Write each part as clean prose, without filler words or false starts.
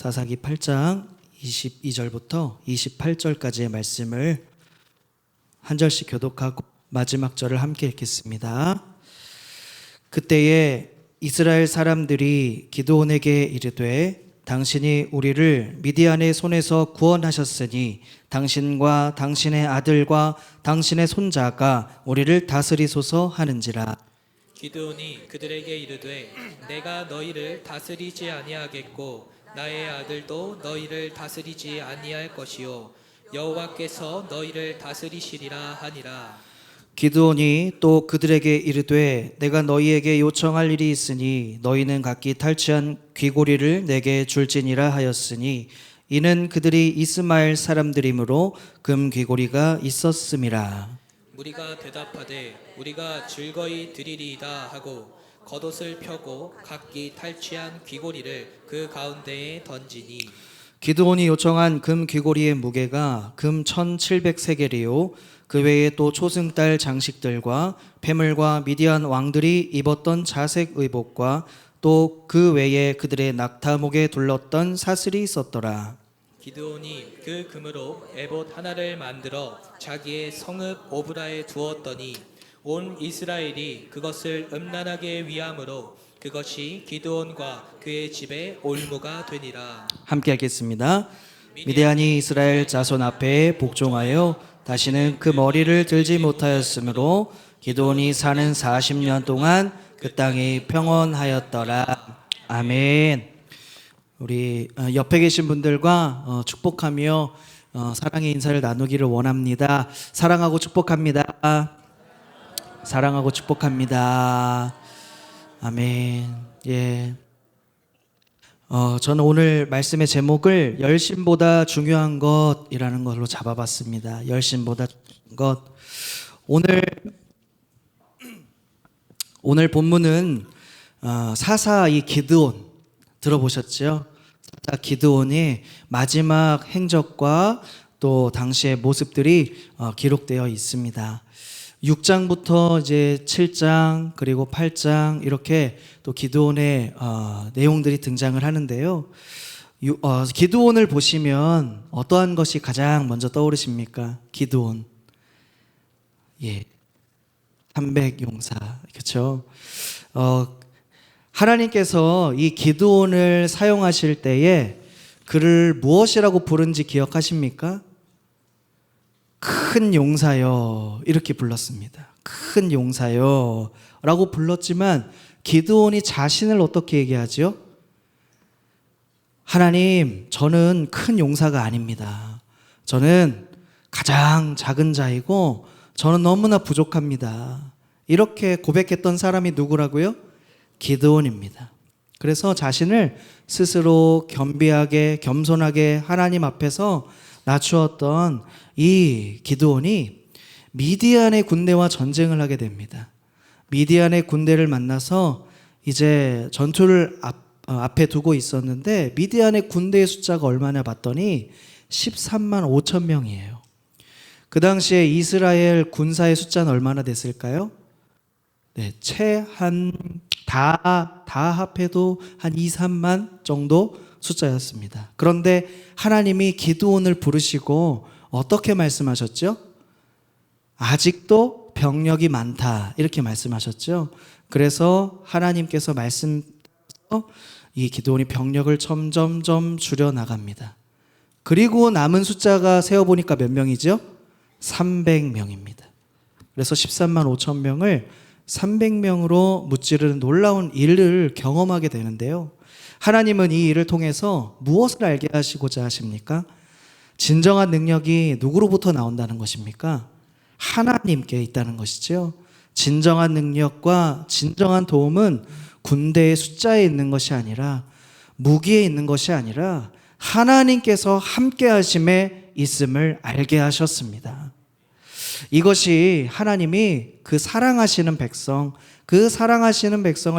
사사기 8장 22절부터 28절까지의 말씀을 한 절씩 교독하고 마지막 절을 함께 읽겠습니다. 그때에 이스라엘 사람들이 기드온에게 이르되 당신이 우리를 미디안의 손에서 구원하셨으니 당신과 당신의 아들과 당신의 손자가 우리를 다스리소서 하는지라. 기드온이 그들에게 이르되 내가 너희를 다스리지 아니하겠고 나의 아들도 너희를 다스리지 아니할 것이요 여호와께서 너희를 다스리시리라 하니라. 기드온이 또 그들에게 이르되 내가 너희에게 요청할 일이 있으니 너희는 각기 탈취한 귀고리를 내게 줄지니라 하였으니 이는 그들이 이스마엘 사람들이므로 금 귀고리가 있었음이라. 무리가 대답하되 우리가 즐거이 드리리이다 하고 겉옷을 펴고 각기 탈취한 귀고리를 그 가운데에 던지니 기드온이 요청한 금 귀고리의 무게가 금 1700세겔이요 그 외에 또 초승달 장식들과 폐물과 미디안 왕들이 입었던 자색 의복과 또 그 외에 그들의 낙타목에 둘렀던 사슬이 있었더라. 기드온이 그 금으로 에봇 하나를 만들어 자기의 성읍 오브라에 두었더니 온 이스라엘이 그것을 음란하게 위함으로 그것이 기드온과 그의 집에 올무가 되니라. 함께 하겠습니다. 미디안이 이스라엘 자손 앞에 복종하여 다시는 그 머리를 들지 못하였으므로 기드온이 사는 40년 동안 그 땅이 평온하였더라. 아멘. 우리 옆에 계신 분들과 축복하며 사랑의 인사를 나누기를 원합니다. 사랑하고 축복합니다. 사랑하고 축복합니다. 아멘. 예. 저는 오늘 말씀의 제목을 열심보다 중요한 것이라는 걸로 잡아봤습니다. 열심보다 중요한 것. 오늘 본문은 사사 이 기드온 들어보셨죠? 사사 기드온의 마지막 행적과 또 당시의 모습들이 기록되어 있습니다. 6장부터 이제 7장 그리고 8장 이렇게 또 기드온의 내용들이 등장을 하는데요. 기드온을 보시면 어떠한 것이 가장 먼저 떠오르십니까? 기드온. 예. 300용사. 그렇죠? 하나님께서 이 기드온을 사용하실 때에 그를 무엇이라고 부른지 기억하십니까? 큰 용사여 이렇게 불렀습니다. 큰 용사여 라고 불렀지만 기드온이 자신을 어떻게 얘기하죠? 하나님, 저는 큰 용사가 아닙니다. 저는 가장 작은 자이고 저는 너무나 부족합니다. 이렇게 고백했던 사람이 누구라고요? 기드온입니다. 그래서 자신을 스스로 겸비하게 겸손하게 하나님 앞에서 낮추었던 이 기드온이 미디안의 군대와 전쟁을 하게 됩니다. 미디안의 군대를 만나서 이제 전투를 앞에 두고 있었는데 미디안의 군대의 숫자가 얼마나 봤더니 13만 5천 명이에요. 그 당시에 이스라엘 군사의 숫자는 얼마나 됐을까요? 네, 다 합해도 한 2, 3만 정도 숫자였습니다. 그런데 하나님이 기드온을 부르시고 어떻게 말씀하셨죠? 아직도 병력이 많다 이렇게 말씀하셨죠. 그래서 하나님께서 이 기드온이 병력을 점점점 줄여나갑니다. 그리고 남은 숫자가 세어보니까 몇 명이죠? 300명입니다. 그래서 13만 5천 명을 300명으로 무찌르는 놀라운 일을 경험하게 되는데요. 하나님은 이 일을 통해서 무엇을 알게 하시고자 하십니까? 진정한 능력이 누구로부터 나온다는 것입니까? 하나님께 있다는 것이죠. 진정한 능력과 진정한 도움은 군대의 숫자에 있는 것이 아니라 무기에 있는 것이 아니라 하나님께서 함께 하심에 있음을 알게 하셨습니다. 이것이 하나님이 그 사랑하시는 백성을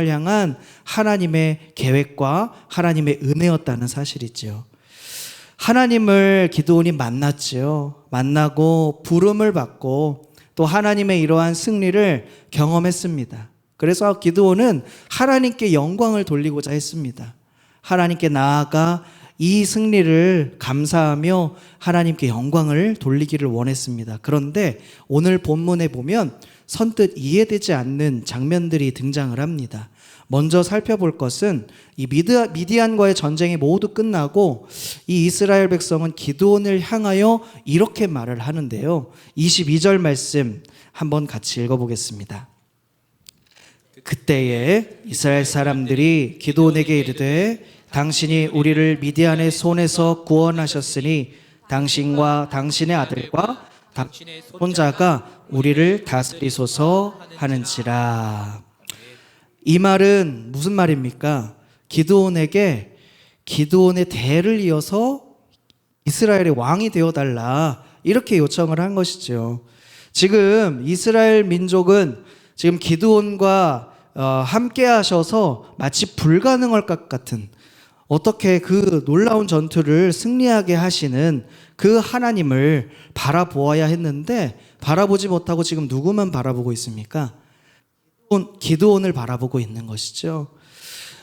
향한 하나님의 계획과 하나님의 은혜였다는 사실이죠. 하나님을 기드온이 만났지요. 만나고 부름을 받고 또 하나님의 이러한 승리를 경험했습니다. 그래서 기드온은 하나님께 영광을 돌리고자 했습니다. 하나님께 나아가 이 승리를 감사하며 하나님께 영광을 돌리기를 원했습니다. 그런데 오늘 본문에 보면 선뜻 이해되지 않는 장면들이 등장을 합니다. 먼저 살펴볼 것은 이 미디안과의 전쟁이 모두 끝나고 이 이스라엘 백성은 기드온을 향하여 이렇게 말을 하는데요. 22절 말씀 한번 같이 읽어보겠습니다. 그때에 이스라엘 사람들이 기드온에게 이르되 당신이 우리를 미디안의 손에서 구원하셨으니 당신과 당신의 아들과 당신의 손자가 우리를 다스리소서 하는지라. 이 말은 무슨 말입니까? 기드온에게 기드온의 대를 이어서 이스라엘의 왕이 되어달라 이렇게 요청을 한 것이죠. 지금 이스라엘 민족은 지금 기드온과 함께 하셔서 마치 불가능할 것 같은, 어떻게 그 놀라운 전투를 승리하게 하시는 그 하나님을 바라보아야 했는데 바라보지 못하고 지금 누구만 바라보고 있습니까? 기드온을 바라보고 있는 것이죠.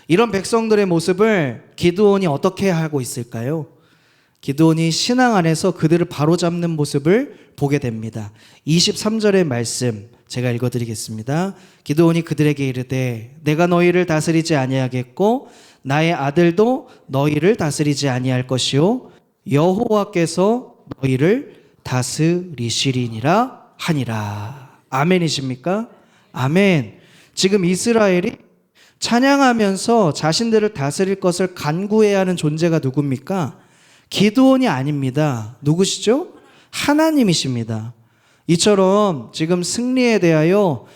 이런 백성들의 모습을 기드온이 어떻게 하고 있을까요? 기드온이 신앙 안에서 그들을 바로잡는 모습을 보게 됩니다. 23절의 말씀 제가 읽어드리겠습니다. 기드온이 그들에게 이르되 내가 너희를 다스리지 아니하겠고 나의 아들도 너희를 다스리지 아니할 것이요 여호와께서 너희를 다스리시리니라 하니라. 아멘이십니까? 아멘. 지금 이스라엘이 찬양하면서 자신들을 다스릴 것을 간구해야 하는 존재가 누굽니까? 기드온이 아닙니다. 누구시죠? 하나님이십니다. 이처럼 지금 승리에 대하여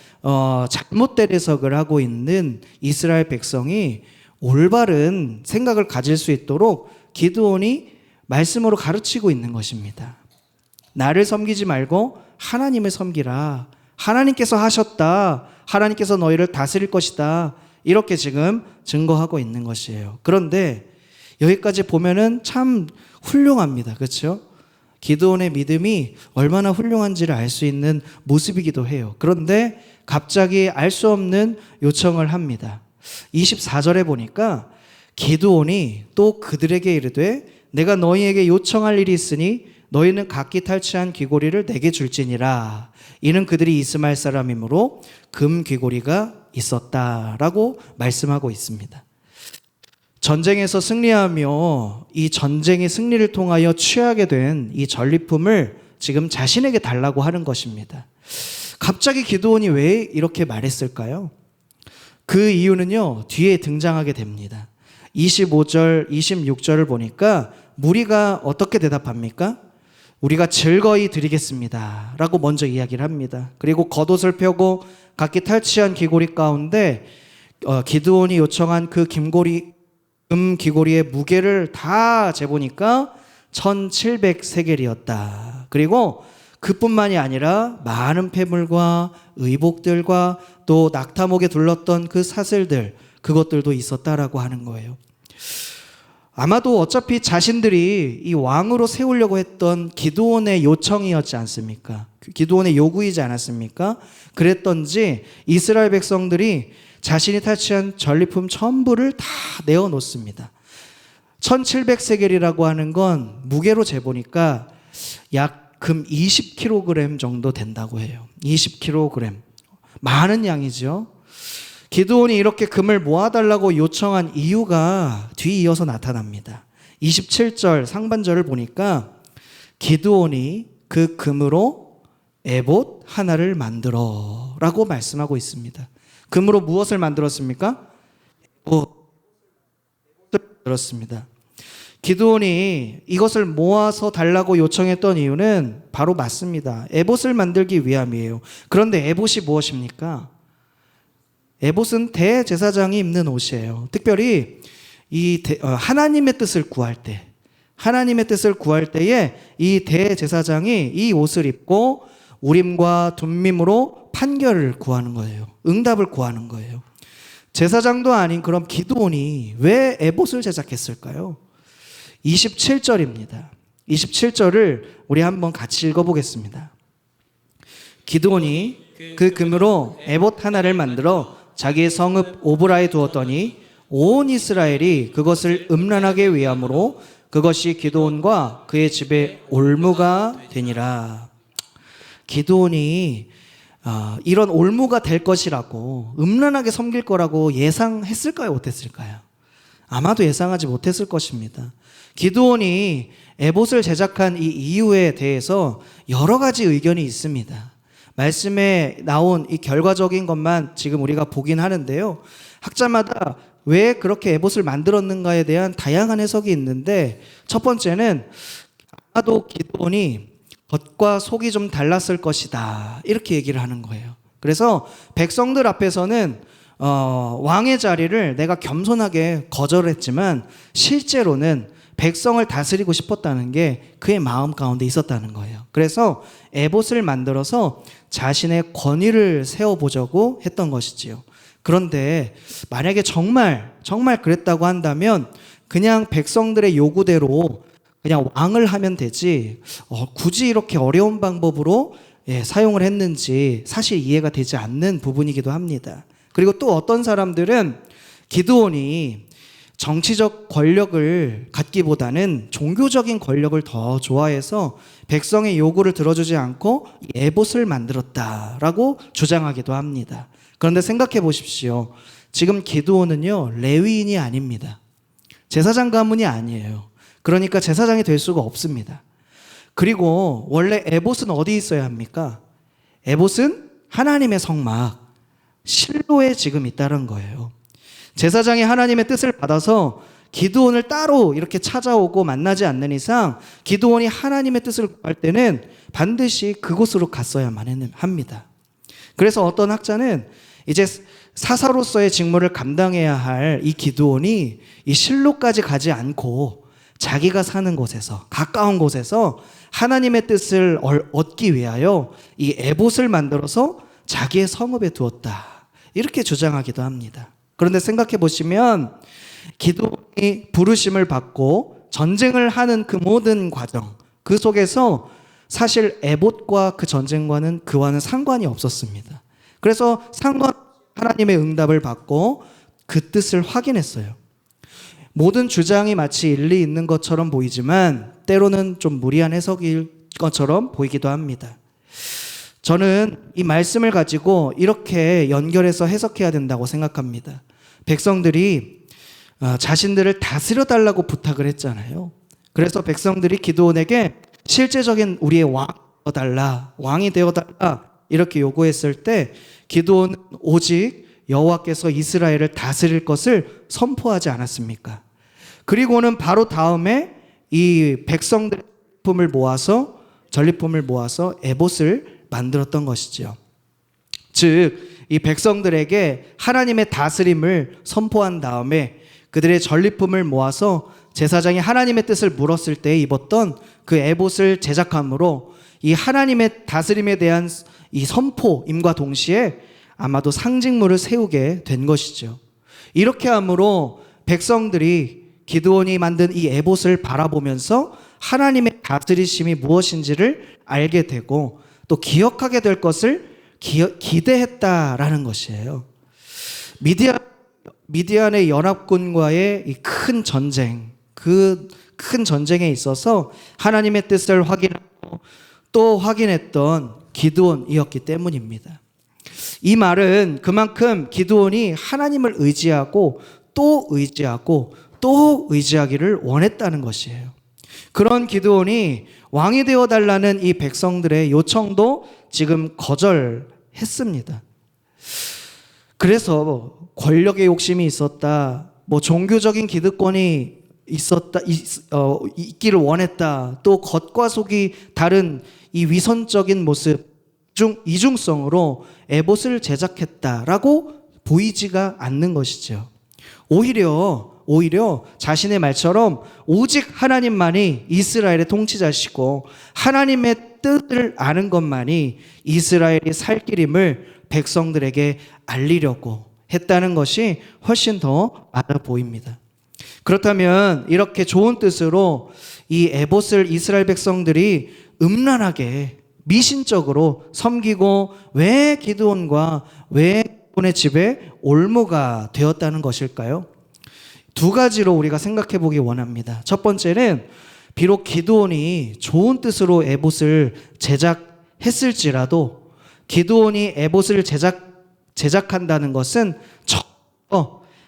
잘못된 해석을 하고 있는 이스라엘 백성이 올바른 생각을 가질 수 있도록 기드온이 말씀으로 가르치고 있는 것입니다. 나를 섬기지 말고 하나님을 섬기라. 하나님께서 하셨다. 하나님께서 너희를 다스릴 것이다. 이렇게 지금 증거하고 있는 것이에요. 그런데 여기까지 보면은 참 훌륭합니다. 그렇죠? 기드온의 믿음이 얼마나 훌륭한지를 알 수 있는 모습이기도 해요. 그런데 갑자기 알 수 없는 요청을 합니다. 24절에 보니까 기드온이 또 그들에게 이르되 내가 너희에게 요청할 일이 있으니 너희는 각기 탈취한 귀고리를 내게 줄지니라. 이는 그들이 이스마엘 사람이므로 금 귀고리가 있었다라고 말씀하고 있습니다. 전쟁에서 승리하며 이 전쟁의 승리를 통하여 취하게 된 이 전리품을 지금 자신에게 달라고 하는 것입니다. 갑자기 기드온이 왜 이렇게 말했을까요? 그 이유는요, 뒤에 등장하게 됩니다. 25절, 26절을 보니까 무리가 어떻게 대답합니까? 우리가 즐거이 드리겠습니다 라고 먼저 이야기를 합니다. 그리고 겉옷을 펴고 각기 탈취한 귀고리 가운데 기드온이 요청한 그 금 귀고리의 무게를 다 재보니까 1700세겔이었다. 그리고 그뿐만이 아니라 많은 폐물과 의복들과 또 낙타목에 둘렀던 그 사슬들, 그것들도 있었다라고 하는 거예요. 아마도 어차피 자신들이 이 왕으로 세우려고 했던 기드온의 요청이었지 않습니까? 기드온의 요구이지 않았습니까? 그랬던지 이스라엘 백성들이 자신이 탈취한 전리품 전부를 다 내어놓습니다. 1700세겔이라고 하는 건 무게로 재보니까 약 금 20kg 정도 된다고 해요. 20kg. 많은 양이죠. 기드온이 이렇게 금을 모아달라고 요청한 이유가 뒤이어서 나타납니다. 27절 상반절을 보니까 기드온이 그 금으로 에봇 하나를 만들어 라고 말씀하고 있습니다. 금으로 무엇을 만들었습니까? 에봇을 만들었습니다. 기드온이 이것을 모아서 달라고 요청했던 이유는 바로 맞습니다. 에봇을 만들기 위함이에요. 그런데 에봇이 무엇입니까? 에봇은 대제사장이 입는 옷이에요. 특별히 하나님의 뜻을 구할 때, 하나님의 뜻을 구할 때에 이 대제사장이 이 옷을 입고 우림과 둠밈으로 판결을 구하는 거예요. 응답을 구하는 거예요. 제사장도 아닌 그럼 기드온이 왜 에봇을 제작했을까요? 27절입니다. 27절을 우리 한번 같이 읽어보겠습니다. 기드온이 그 금으로 에봇 하나를 만들어 자기의 성읍 오브라에 두었더니 온 이스라엘이 그것을 음란하게 위함으로 그것이 기드온과 그의 집에 올무가 되니라. 기드온이 이런 올무가 될 것이라고, 음란하게 섬길 거라고 예상했을까요? 못했을까요? 아마도 예상하지 못했을 것입니다. 기드온이 에봇을 제작한 이 이유에 대해서 여러 가지 의견이 있습니다. 말씀에 나온 이 결과적인 것만 지금 우리가 보긴 하는데요. 학자마다 왜 그렇게 에봇을 만들었는가에 대한 다양한 해석이 있는데, 첫 번째는 아마도 기드온이 겉과 속이 좀 달랐을 것이다, 이렇게 얘기를 하는 거예요. 그래서 백성들 앞에서는 왕의 자리를 내가 겸손하게 거절했지만 실제로는 백성을 다스리고 싶었다는 게 그의 마음 가운데 있었다는 거예요. 그래서 에봇을 만들어서 자신의 권위를 세워보자고 했던 것이지요. 그런데 만약에 정말 그랬다고 한다면 그냥 백성들의 요구대로 그냥 왕을 하면 되지, 굳이 이렇게 어려운 방법으로 사용을 했는지 사실 이해가 되지 않는 부분이기도 합니다. 그리고 또 어떤 사람들은 기드온이 정치적 권력을 갖기보다는 종교적인 권력을 더 좋아해서 백성의 요구를 들어주지 않고 에봇을 만들었다라고 주장하기도 합니다. 그런데 생각해 보십시오. 지금 기드온은요, 레위인이 아닙니다. 제사장 가문이 아니에요. 그러니까 제사장이 될 수가 없습니다. 그리고 원래 에봇은 어디 있어야 합니까? 에봇은 하나님의 성막 실로에 지금 있다는 거예요. 제사장이 하나님의 뜻을 받아서 기드온을 따로 이렇게 찾아오고 만나지 않는 이상 기드온이 하나님의 뜻을 구할 때는 반드시 그곳으로 갔어야만 합니다. 그래서 어떤 학자는 이제 사사로서의 직무를 감당해야 할 이 기드온이 이 실로까지 가지 않고 자기가 사는 곳에서, 가까운 곳에서 하나님의 뜻을 얻기 위하여 이 에봇을 만들어서 자기의 성읍에 두었다, 이렇게 주장하기도 합니다. 그런데 생각해 보시면 기드온이 부르심을 받고 전쟁을 하는 그 모든 과정, 그 속에서 사실 에봇과 그 전쟁과는 그와는 상관이 없었습니다. 그래서 하나님의 응답을 받고 그 뜻을 확인했어요. 모든 주장이 마치 일리 있는 것처럼 보이지만 때로는 좀 무리한 해석일 것처럼 보이기도 합니다. 저는 이 말씀을 가지고 이렇게 연결해서 해석해야 된다고 생각합니다. 백성들이 자신들을 다스려 달라고 부탁을 했잖아요. 그래서 백성들이 기드온에게 실제적인 우리의 왕이 되어달라 이렇게 요구했을 때 기드온은 오직 여호와께서 이스라엘을 다스릴 것을 선포하지 않았습니까? 그리고는 바로 다음에 이 백성들의 전리품을 모아서 에봇을 만들었던 것이죠. 즉, 이 백성들에게 하나님의 다스림을 선포한 다음에 그들의 전리품을 모아서 제사장이 하나님의 뜻을 물었을 때 입었던 그 에봇을 제작함으로 이 하나님의 다스림에 대한 이 선포임과 동시에 아마도 상징물을 세우게 된 것이죠. 이렇게 함으로 백성들이 기드온이 만든 이 에봇을 바라보면서 하나님의 다스리심이 무엇인지를 알게 되고 또 기억하게 될 것을 기대했다라는 것이에요. 미디안의 연합군과의 이 큰 전쟁, 그 큰 전쟁에 있어서 하나님의 뜻을 확인하고 또 확인했던 기드온이었기 때문입니다. 이 말은 그만큼 기드온이 하나님을 의지하고 또 의지하고 또 의지하기를 원했다는 것이에요. 그런 기드온이 왕이 되어달라는 이 백성들의 요청도 지금 거절했습니다. 그래서 권력의 욕심이 있었다, 종교적인 기득권이 있기를 원했다, 또 겉과 속이 다른 이 위선적인 모습, 이중성으로 에봇을 제작했다라고 보이지가 않는 것이죠. 오히려 자신의 말처럼 오직 하나님만이 이스라엘의 통치자시고 하나님의 뜻을 아는 것만이 이스라엘이 살 길임을 백성들에게 알리려고 했다는 것이 훨씬 더 맞아 보입니다. 그렇다면 이렇게 좋은 뜻으로 이 에봇을 이스라엘 백성들이 음란하게 미신적으로 섬기고 왜 기드온과 왜 기드온의 집에 올무가 되었다는 것일까요? 두 가지로 우리가 생각해 보기 원합니다. 첫 번째는 비록 기드온이 좋은 뜻으로 에봇을 제작했을지라도 기드온이 에봇을 제작한다는 것은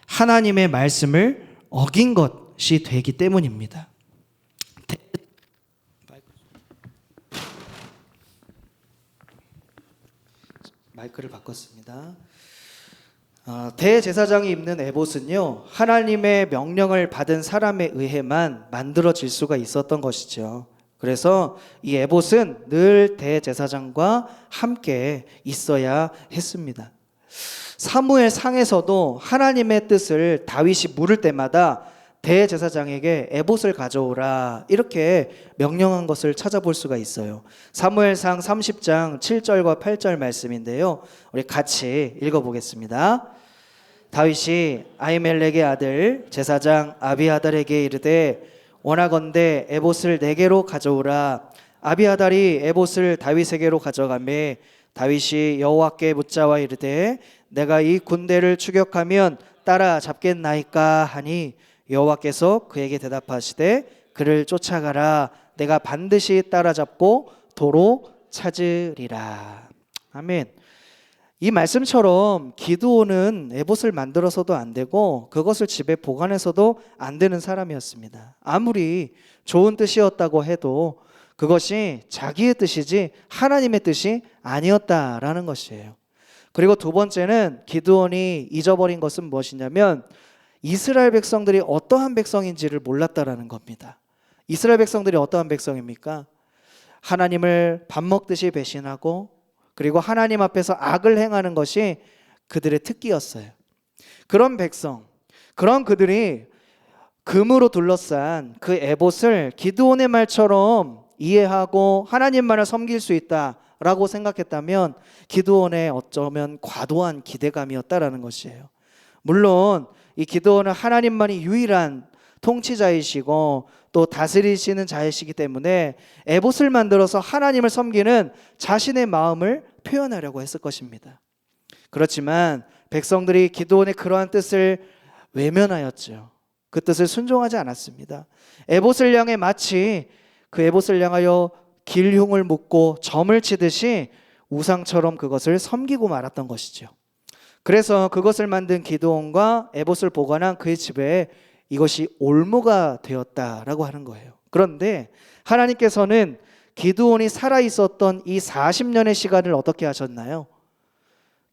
하나님의 말씀을 어긴 것이 되기 때문입니다. 마이크를 바꿨습니다. 대제사장이 입는 에봇은요, 하나님의 명령을 받은 사람에 의해만 만들어질 수가 있었던 것이죠. 그래서 이 에봇은 늘 대제사장과 함께 있어야 했습니다. 사무엘 상에서도 하나님의 뜻을 다윗이 물을 때마다 대제사장에게 에봇을 가져오라 이렇게 명령한 것을 찾아볼 수가 있어요. 사무엘상 30장 7절과 8절 말씀인데요, 우리 같이 읽어보겠습니다. 다윗이 아히멜렉의 아들 제사장 아비아달에게 이르되 원하건대 에봇을 내게로 가져오라. 아비아달이 에봇을 다윗에게로 가져가매 다윗이 여호와께 묻자와 이르되 내가 이 군대를 추격하면 따라잡겠나이까 하니 여호와께서 그에게 대답하시되 그를 쫓아가라. 내가 반드시 따라잡고 도로 찾으리라. 아멘. 이 말씀처럼 기드온은 에봇을 만들어서도 안 되고 그것을 집에 보관해서도 안 되는 사람이었습니다. 아무리 좋은 뜻이었다고 해도 그것이 자기의 뜻이지 하나님의 뜻이 아니었다라는 것이에요. 그리고 두 번째는 기드온이 잊어버린 것은 무엇이냐면 이스라엘 백성들이 어떠한 백성인지를 몰랐다라는 겁니다. 이스라엘 백성들이 어떠한 백성입니까? 하나님을 밥 먹듯이 배신하고 그리고 하나님 앞에서 악을 행하는 것이 그들의 특기였어요. 그런 백성, 그런 그들이 금으로 둘러싼 그 에봇을 기드온의 말처럼 이해하고 하나님만을 섬길 수 있다라고 생각했다면 기드온의 어쩌면 과도한 기대감이었다라는 것이에요. 물론 이 기드온은 하나님만이 유일한 통치자이시고 또 다스리시는 자이시기 때문에 에봇을 만들어서 하나님을 섬기는 자신의 마음을 표현하려고 했을 것입니다. 그렇지만 백성들이 기드온의 그러한 뜻을 외면하였죠. 그 뜻을 순종하지 않았습니다. 에봇을 향해 마치 그 에봇을 향하여 길흉을 묻고 점을 치듯이 우상처럼 그것을 섬기고 말았던 것이죠. 그래서 그것을 만든 기드온과 에봇을 보관한 그의 집에 이것이 올무가 되었다라고 하는 거예요. 그런데 하나님께서는 기드온이 살아있었던 이 40년의 시간을 어떻게 하셨나요?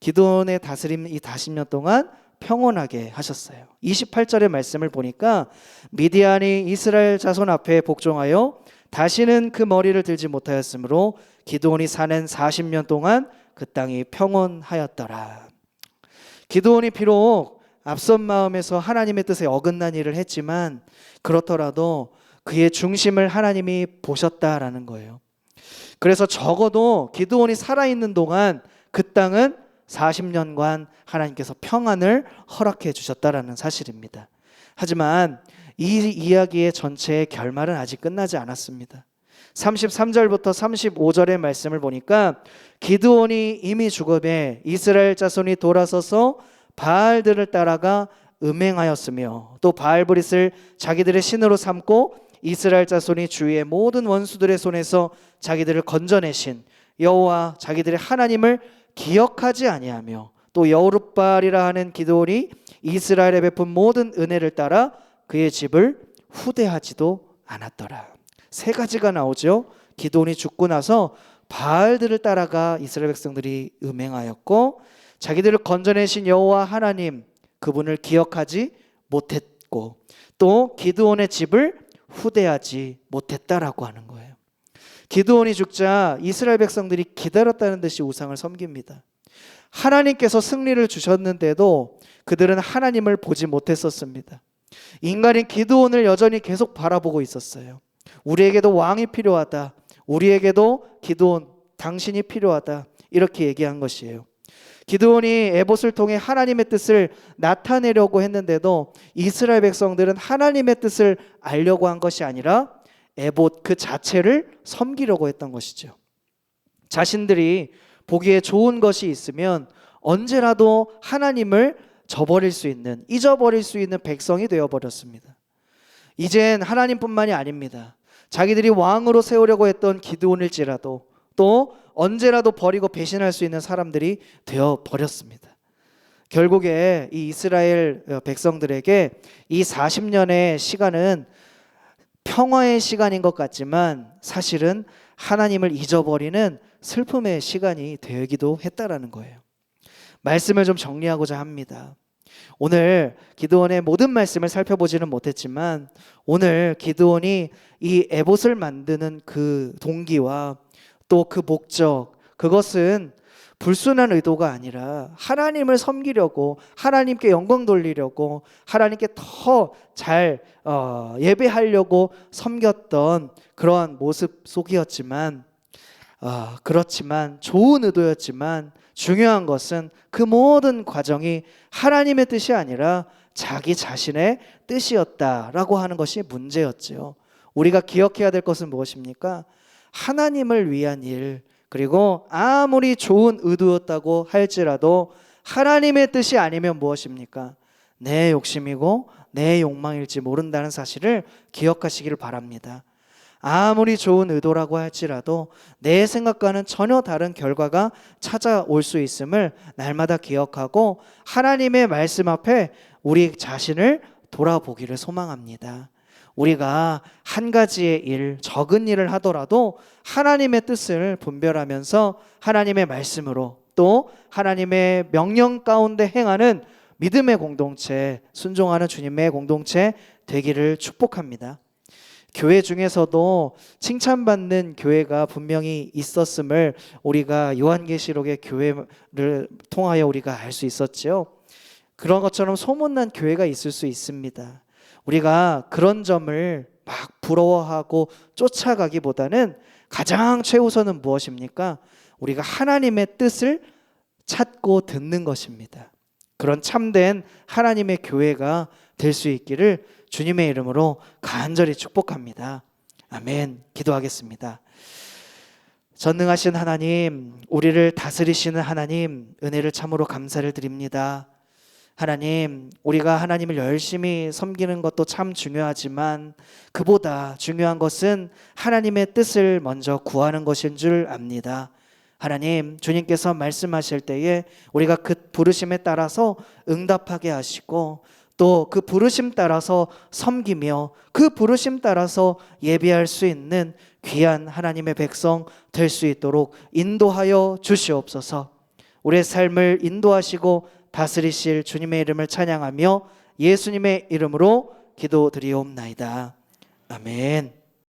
기드온의 다스림 이 40년 동안 평온하게 하셨어요. 28절의 말씀을 보니까 미디안이 이스라엘 자손 앞에 복종하여 다시는 그 머리를 들지 못하였으므로 기드온이 사는 40년 동안 그 땅이 평온하였더라. 기드온이 비록 앞선 마음에서 하나님의 뜻에 어긋난 일을 했지만 그렇더라도 그의 중심을 하나님이 보셨다라는 거예요. 그래서 적어도 기드온이 살아있는 동안 그 땅은 40년간 하나님께서 평안을 허락해 주셨다라는 사실입니다. 하지만 이 이야기의 전체의 결말은 아직 끝나지 않았습니다. 33절부터 35절의 말씀을 보니까 기드온이 이미 죽음에 이스라엘 자손이 돌아서서 바알들을 따라가 음행하였으며 또 바알브릿을 자기들의 신으로 삼고 이스라엘 자손이 주위의 모든 원수들의 손에서 자기들을 건져내신 여호와 자기들의 하나님을 기억하지 아니하며 또 여호룻바알이라 하는 기드온이 이스라엘에 베푼 모든 은혜를 따라 그의 집을 후대하지도 않았더라. 세 가지가 나오죠. 기드온이 죽고 나서 바알들을 따라가 이스라엘 백성들이 음행하였고 자기들을 건져내신 여호와 하나님 그분을 기억하지 못했고 또 기드온의 집을 후대하지 못했다라고 하는 거예요. 기드온이 죽자 이스라엘 백성들이 기다렸다는 듯이 우상을 섬깁니다. 하나님께서 승리를 주셨는데도 그들은 하나님을 보지 못했었습니다. 인간인 기드온을 여전히 계속 바라보고 있었어요. 우리에게도 왕이 필요하다. 우리에게도 기드온 당신이 필요하다. 이렇게 얘기한 것이에요. 기드온이 에봇을 통해 하나님의 뜻을 나타내려고 했는데도 이스라엘 백성들은 하나님의 뜻을 알려고 한 것이 아니라 에봇 그 자체를 섬기려고 했던 것이죠. 자신들이 보기에 좋은 것이 있으면 언제라도 하나님을 저버릴 수 있는, 잊어버릴 수 있는 백성이 되어버렸습니다. 이젠 하나님뿐만이 아닙니다. 자기들이 왕으로 세우려고 했던 기드온일지라도 또 언제라도 버리고 배신할 수 있는 사람들이 되어버렸습니다. 결국에 이 이스라엘 백성들에게 이 40년의 시간은 평화의 시간인 것 같지만 사실은 하나님을 잊어버리는 슬픔의 시간이 되기도 했다라는 거예요. 말씀을 좀 정리하고자 합니다. 오늘 기드온의 모든 말씀을 살펴보지는 못했지만 오늘 기드온이 이 에봇을 만드는 그 동기와 또 그 목적, 그것은 불순한 의도가 아니라 하나님을 섬기려고, 하나님께 영광 돌리려고, 하나님께 더 잘 예배하려고 섬겼던 그러한 모습 속이었지만, 그렇지만 좋은 의도였지만 중요한 것은 그 모든 과정이 하나님의 뜻이 아니라 자기 자신의 뜻이었다라고 하는 것이 문제였죠. 우리가 기억해야 될 것은 무엇입니까? 하나님을 위한 일, 그리고 아무리 좋은 의도였다고 할지라도 하나님의 뜻이 아니면 무엇입니까? 내 욕심이고 내 욕망일지 모른다는 사실을 기억하시기를 바랍니다. 아무리 좋은 의도라고 할지라도 내 생각과는 전혀 다른 결과가 찾아올 수 있음을 날마다 기억하고 하나님의 말씀 앞에 우리 자신을 돌아보기를 소망합니다. 우리가 한 가지의 일, 적은 일을 하더라도 하나님의 뜻을 분별하면서 하나님의 말씀으로 또 하나님의 명령 가운데 행하는 믿음의 공동체, 순종하는 주님의 공동체 되기를 축복합니다. 교회 중에서도 칭찬받는 교회가 분명히 있었음을 우리가 요한계시록의 교회를 통하여 우리가 알 수 있었죠. 그런 것처럼 소문난 교회가 있을 수 있습니다. 우리가 그런 점을 막 부러워하고 쫓아가기보다는 가장 최우선은 무엇입니까? 우리가 하나님의 뜻을 찾고 듣는 것입니다. 그런 참된 하나님의 교회가 될 수 있기를 주님의 이름으로 간절히 축복합니다. 아멘. 기도하겠습니다. 전능하신 하나님, 우리를 다스리시는 하나님, 은혜를 참으로 감사를 드립니다. 하나님, 우리가 하나님을 열심히 섬기는 것도 참 중요하지만 그보다 중요한 것은 하나님의 뜻을 먼저 구하는 것인 줄 압니다. 하나님, 주님께서 말씀하실 때에 우리가 그 부르심에 따라서 응답하게 하시고 또 그 부르심 따라서 섬기며 그 부르심 따라서 예배할 수 있는 귀한 하나님의 백성 될 수 있도록 인도하여 주시옵소서. 우리의 삶을 인도하시고 다스리실 주님의 이름을 찬양하며 예수님의 이름으로 기도드리옵나이다. 아멘.